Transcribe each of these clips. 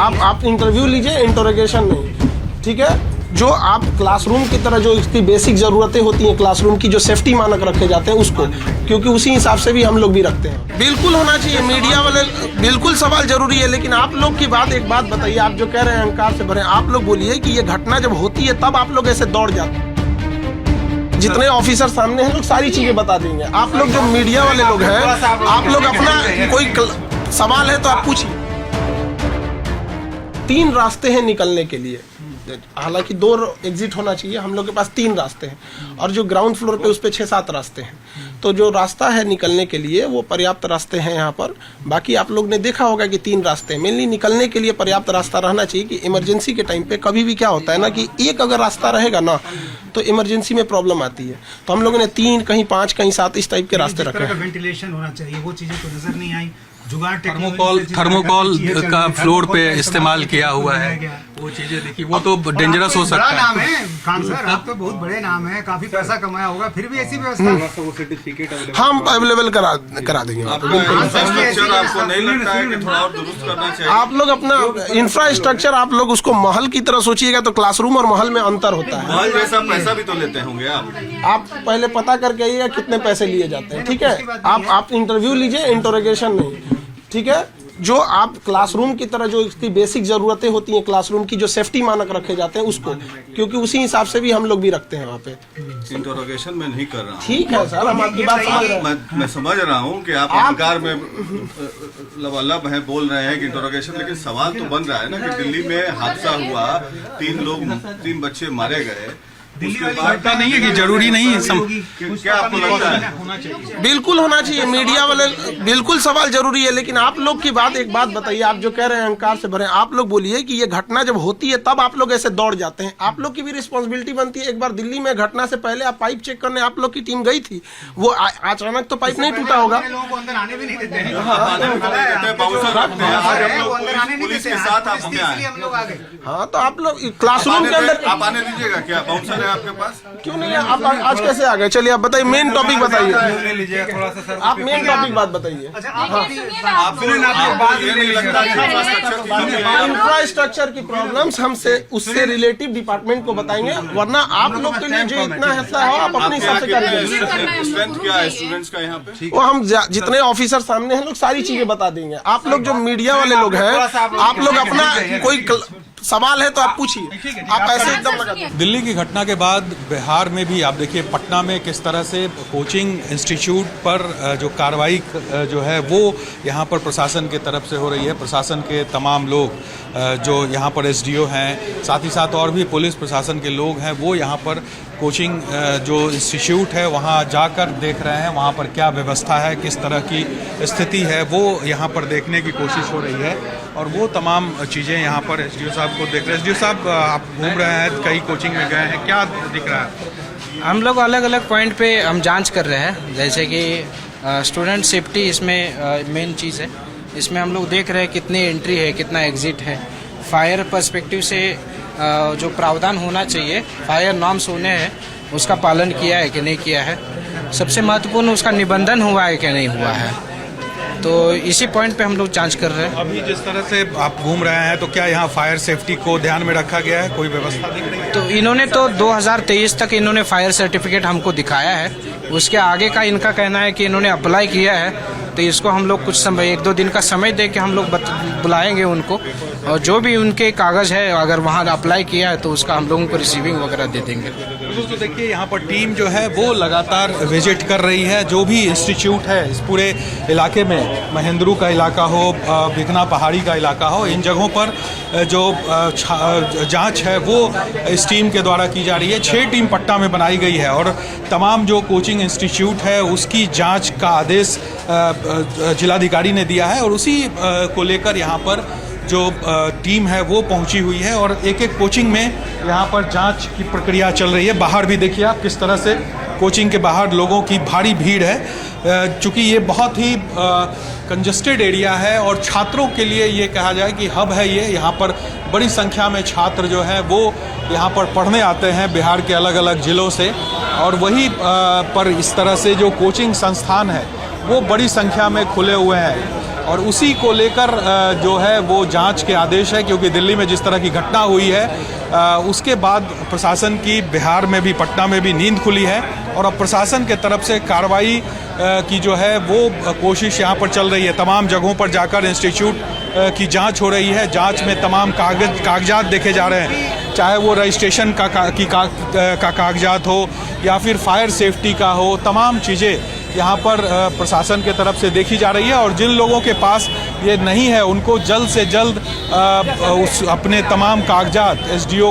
आप इंटरव्यू लीजिए, इंटरोगेशन नहीं, ठीक है। जो आप क्लासरूम की तरह जो इसकी बेसिक ज़रूरतें होती हैं क्लासरूम की, जो सेफ्टी मानक रखे जाते हैं उसको, क्योंकि उसी हिसाब से भी हम लोग भी रखते हैं। बिल्कुल होना चाहिए, मीडिया वाले बिल्कुल सवाल जरूरी है, लेकिन आप लोग की बात एक बात बताइए, आप जो कह रहे हैं अहंकार से भरे, आप लोग बोलिए कि ये घटना जब होती है तब आप लोग ऐसे दौड़ जाते हैं। जितने ऑफिसर सामने हैं लोग सारी चीजें बता देंगे। आप लोग जो मीडिया वाले लोग हैं, आप लोग अपना कोई सवाल है तो आप पूछिए। 3 रास्ते हैं निकलने के लिए, हालांकि 2 एग्जिट होना चाहिए, हम लोग के पास 3 रास्ते हैं, और जो ग्राउंड फ्लोर पे उस पे 6-7 रास्ते हैं। तो जो रास्ता है निकलने के लिए वो पर्याप्त रास्ते हैं यहाँ पर। बाकी आप लोग ने देखा होगा कि 3 रास्ते हैं। मेनली निकलने के लिए पर्याप्त रास्ता रहना चाहिए कि इमरजेंसी के टाइम पे कभी भी क्या होता है ना कि एक अगर रास्ता रहेगा ना तो इमरजेंसी में प्रॉब्लम आती है। तो हम लोगों ने 3, कहीं 5, कहीं 7 इस टाइप के रास्ते रखे हैं। वेंटिलेशन होना चाहिए, वो चीजें तो नजर नहीं आई। थर्मोकॉल का फ्लोर पे इस्तेमाल किया हुआ है, वो चीजें देखिए, वो तो डेंजरस हो सकता है। नाम है खान सर, आप तो बहुत बड़े नाम है, काफी पैसा कमाया होगा, फिर भी ऐसी व्यवस्था हम अवेलेबल करा देंगे। आपको नहीं लगता है कि थोड़ा और दुरुस्त करना चाहिए? आप लोग अपना इंफ्रास्ट्रक्चर आप लोग उसको महल की तरह सोचिएगा तो क्लासरूम और महल में अंतर होता है। महल जैसा पैसा भी तो लेते होंगे आप पहले पता करके आइएगा कितने पैसे लिए जाते हैं, ठीक है। आप इंटरव्यू लीजिए, इंटरोगेशन नहीं, ठीक है। जो आप क्लासरूम की तरह जो इसकी बेसिक ज़रूरतें होती हैं क्लासरूम की, जो सेफ्टी मानक रखे जाते हैं उसको, क्योंकि उसी हिसाब से भी हम लोग भी रखते हैं वहाँ पे। इंटरोगेशन में नहीं कर रहा हूँ, ठीक है सर, हम आपकी बात समझ रहे हैं। मैं समझ रहा हूँ कि आप अहंकार में लबालब हैं, बोल रहे हैं कि इंटरोगेशन, लेकिन सवाल तो बन रहा है ना कि दिल्ली में हादसा हुआ, 3 बच्चे मारे गए। लगता नहीं है कि जरूरी नहीं है, क्या आपको लगता है? बिल्कुल होना चाहिए, मीडिया वाले बिल्कुल सवाल जरूरी है, लेकिन आप लोग की बात एक बात बताइए, आप जो कह रहे हैं अहंकार से भरे, आप लोग बोलिए कि ये घटना जब होती है तब आप लोग ऐसे दौड़ जाते हैं। आप लोग की भी रिस्पॉन्सिबिलिटी बनती है। एक बार दिल्ली में घटना से पहले आप पाइप चेक करने आप लोग की टीम गई थी, वो अचानक तो पाइप नहीं टूटा होगा। हाँ, तो आप लोग क्लासरूम के अंदर आप आने दीजिएगा क्या? बाउंसर है आपके पास? क्यों नहीं है? आप आज कैसे आ गए? चलिए आप बताइए, मेन टॉपिक बताइए, आप मेन टॉपिक बात बताइए। इंफ्रास्ट्रक्चर की प्रॉब्लम्स हमसे उससे रिलेटिव डिपार्टमेंट को बताएंगे, वरना आप लोग के लिए जो इतना हिस्सा हो आप अपने हिसाब से करिए। स्ट्रेंथ क्या है स्टूडेंट्स का यहाँ पे? वो हम जितने ऑफिसर सामने हैं लोग सारी चीजें बता देंगे। आप लोग जो मीडिया वाले लोग हैं, आप लोग अपना कोई सवाल है तो आप पूछिए, आप ऐसे एकदम लगा दें। दिल्ली की घटना के बाद बिहार में भी आप देखिए, पटना में किस तरह से कोचिंग इंस्टीट्यूट पर जो कार्रवाई जो है वो यहाँ पर प्रशासन की तरफ से हो रही है। प्रशासन के तमाम लोग जो यहाँ पर एसडीओ हैं, साथ ही साथ और भी पुलिस प्रशासन के लोग हैं, वो यहाँ पर कोचिंग जो इंस्टीट्यूट है वहाँ जाकर देख रहे हैं, वहाँ पर क्या व्यवस्था है, किस तरह की स्थिति है, वो यहाँ पर देखने की कोशिश हो रही है। और वो तमाम चीज़ें यहाँ पर एसडीओ साहब को देख रहे हैं। एसडीओ साहब, आप घूम रहे हैं, कई कोचिंग में गए हैं, क्या दिख रहा है? हम लोग अलग अलग पॉइंट पे हम जांच कर रहे हैं, जैसे कि स्टूडेंट सेफ्टी इसमें मेन चीज़ है। इसमें हम लोग देख रहे हैं कितनी एंट्री है, कितना एग्जिट है। फायर पर्सपेक्टिव से जो प्रावधान होना चाहिए, फायर नॉर्म्स होने हैं, उसका पालन किया है कि नहीं किया है। सबसे महत्वपूर्ण उसका निबंधन हुआ है कि नहीं हुआ है। तो इसी पॉइंट पे हम लोग जांच कर रहे हैं। अभी जिस तरह से आप घूम रहे हैं, तो क्या यहाँ फायर सेफ्टी को ध्यान में रखा गया है? कोई व्यवस्था दिख रही है? तो इन्होंने तो 2023 तक इन्होंने फायर सर्टिफिकेट हमको दिखाया है। उसके आगे का इनका कहना है कि इन्होंने अप्लाई किया है, तो इसको हम लोग कुछ समय 1-2 दिन का समय दे के हम लोग बुलाएंगे उनको, और जो भी उनके कागज़ है अगर वहाँ अप्लाई किया है तो उसका हम लोगों को रिसीविंग वगैरह दे देंगे। तो देखिए, यहाँ पर टीम जो है वो लगातार विजिट कर रही है, जो भी इंस्टीट्यूट है इस पूरे इलाके में, महेंद्रू का इलाका हो, भिकना पहाड़ी का इलाका हो, इन जगहों पर जो जांच है वो इस टीम के द्वारा की जा रही है। 6 टीम पटना में बनाई गई है और तमाम जो कोचिंग इंस्टीट्यूट है उसकी जांच का आदेश जिलाधिकारी ने दिया है, और उसी को लेकर यहाँ पर जो टीम है वो पहुंची हुई है, और एक एक कोचिंग में यहाँ पर जांच की प्रक्रिया चल रही है। बाहर भी देखिए आप किस तरह से कोचिंग के बाहर लोगों की भारी भीड़ है, चूँकि ये बहुत ही कंजस्टेड एरिया है और छात्रों के लिए ये कहा जाए कि हब है ये। यहाँ पर बड़ी संख्या में छात्र जो हैं वो यहाँ पर पढ़ने आते हैं बिहार के अलग अलग ज़िलों से, और वहीं पर इस तरह से जो कोचिंग संस्थान है वो बड़ी संख्या में खुले हुए हैं। और उसी को लेकर जो है वो जांच के आदेश है, क्योंकि दिल्ली में जिस तरह की घटना हुई है उसके बाद प्रशासन की बिहार में भी, पटना में भी नींद खुली है और अब प्रशासन के तरफ से कार्रवाई की जो है वो कोशिश यहाँ पर चल रही है। तमाम जगहों पर जाकर इंस्टीट्यूट की जांच हो रही है। जांच में तमाम कागजात देखे जा रहे हैं, चाहे वो रजिस्ट्रेशन का कागजात हो या फिर फायर सेफ्टी का हो, तमाम चीज़ें यहाँ पर प्रशासन के तरफ से देखी जा रही है। और जिन लोगों के पास ये नहीं है उनको जल्द से जल्द उस अपने तमाम कागजात एसडीओ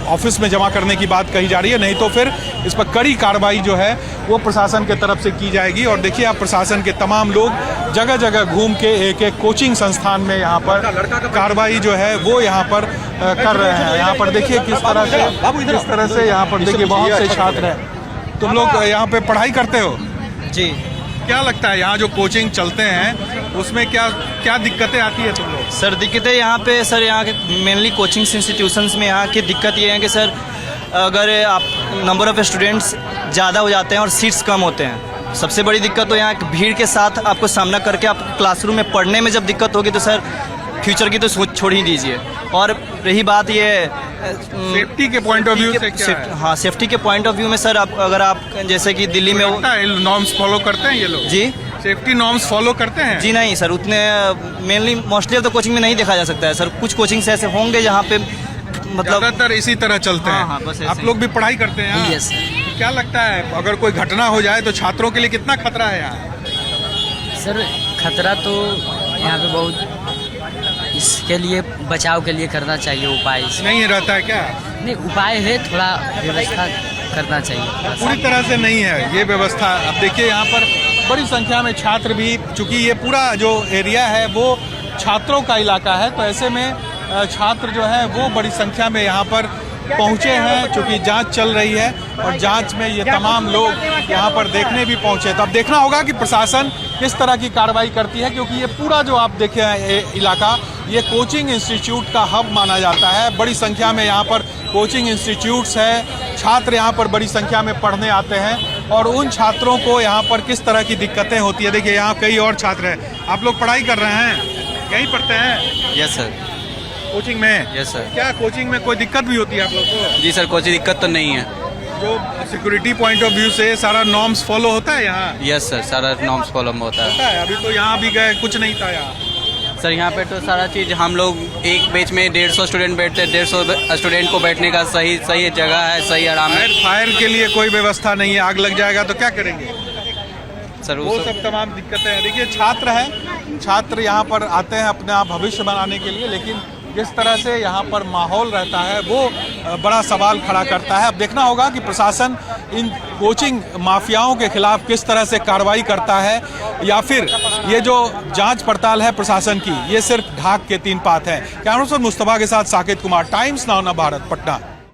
ऑफिस में जमा करने की बात कही जा रही है, नहीं तो फिर इस पर कड़ी कार्रवाई जो है वो प्रशासन के तरफ से की जाएगी। और देखिए आप प्रशासन के तमाम लोग जगह जगह घूम के एक एक कोचिंग संस्थान में यहाँ पर कार्रवाई जो है वो यहाँ पर कर रहे हैं। यहाँ पर देखिए किस तरह से यहाँ पर देखिए बहुत से छात्र हैं। तुम लोग यहाँ पे पढ़ाई करते हो? जी। क्या लगता है यहाँ जो कोचिंग चलते हैं उसमें क्या दिक्कतें आती है तुम लोग? सर दिक्कतें यहाँ पे सर यहाँ के मेनली कोचिंग इंस्टीट्यूशंस में यहाँ की दिक्कत ये है कि सर अगर आप नंबर ऑफ़ स्टूडेंट्स ज़्यादा हो जाते हैं और सीट्स कम होते हैं। सबसे बड़ी दिक्कत तो यहाँ भीड़ के साथ आपको सामना करके आप क्लासरूम में पढ़ने में जब दिक्कत होगी तो सर फ्यूचर की तो छोड़ ही दीजिए। और रही बात ये सेफ्टी के पॉइंट ऑफ व्यू से क्या है? हाँ, सेफ्टी के पॉइंट ऑफ व्यू में सर अगर आप जैसे कि दिल्ली में नॉर्म्स फॉलो करते हैं ये लोग? जी, सेफ्टी नॉर्म्स फॉलो करते हैं? जी नहीं सर, उतने मेनली मोस्टली तो कोचिंग में नहीं देखा जा सकता है सर। कुछ कोचिंग्स ऐसे होंगे जहाँ पे मतलब ज़्यादातर इसी तरह चलते हैं। हाँ, बस आप लोग भी पढ़ाई करते हैं? Yes sir. तो क्या लगता है अगर कोई घटना हो जाए तो छात्रों के लिए कितना खतरा है यहाँ? सर खतरा तो यहाँ पे बहुत, इसके लिए बचाव के लिए करना चाहिए उपाय। नहीं रहता है क्या? नहीं, उपाय है, थोड़ा व्यवस्था करना चाहिए। पूरी तरह से नहीं है ये व्यवस्था। अब देखिए यहाँ पर बड़ी संख्या में छात्र भी, चूँकि ये पूरा जो एरिया है वो छात्रों का इलाका है, तो ऐसे में छात्र जो है वो बड़ी संख्या में यहाँ पर पहुँचे हैं, चूँकि जांच चल रही है और जांच में ये तमाम लोग यहाँ पर देखने भी पहुँचे। तो अब देखना होगा कि प्रशासन किस तरह की कार्रवाई करती है, क्योंकि ये पूरा जो आप देखे हैं इलाका ये कोचिंग इंस्टीट्यूट का हब माना जाता है। बड़ी संख्या में यहाँ पर कोचिंग इंस्टीट्यूट्स है, छात्र यहाँ पर बड़ी संख्या में पढ़ने आते हैं और उन छात्रों को यहाँ पर किस तरह की दिक्कतें होती है। देखिए यहाँ कई और छात्र हैं। आप लोग पढ़ाई कर रहे हैं, यहीं पढ़ते हैं? Yes sir. कोचिंग में? Yes sir. क्या कोचिंग में कोई दिक्कत भी होती है आप लोग को? जी सर, कोई दिक्कत तो नहीं है। जो सिक्योरिटी पॉइंट ऑफ व्यू से सारा नॉर्म्स फॉलो होता है यहाँ? यस सर, सारा नॉर्म्स फॉलो होता है। अभी तो यहाँ भी गए, कुछ नहीं था यहाँ। सर यहाँ पे तो सारा चीज़, हम लोग एक बेंच में 150 स्टूडेंट बैठते हैं। 150 स्टूडेंट को बैठने का सही जगह है, सही आराम है। फायर के लिए कोई व्यवस्था नहीं है, आग लग जाएगा तो क्या करेंगे सर? वो सब तमाम दिक्कतें हैं। देखिए छात्र हैं, छात्र यहाँ पर आते हैं अपना भविष्य बनाने के लिए, लेकिन जिस तरह से यहाँ पर माहौल रहता है वो बड़ा सवाल खड़ा करता है। अब देखना होगा कि प्रशासन इन कोचिंग माफियाओं के खिलाफ किस तरह से कार्रवाई करता है, या फिर ये जो जांच पड़ताल है प्रशासन की ये सिर्फ ढाक के 3 पात है। कैमरा पर्सन मुस्तफा के साथ साकेत कुमार, टाइम्स नाउ ना भारत, पटना।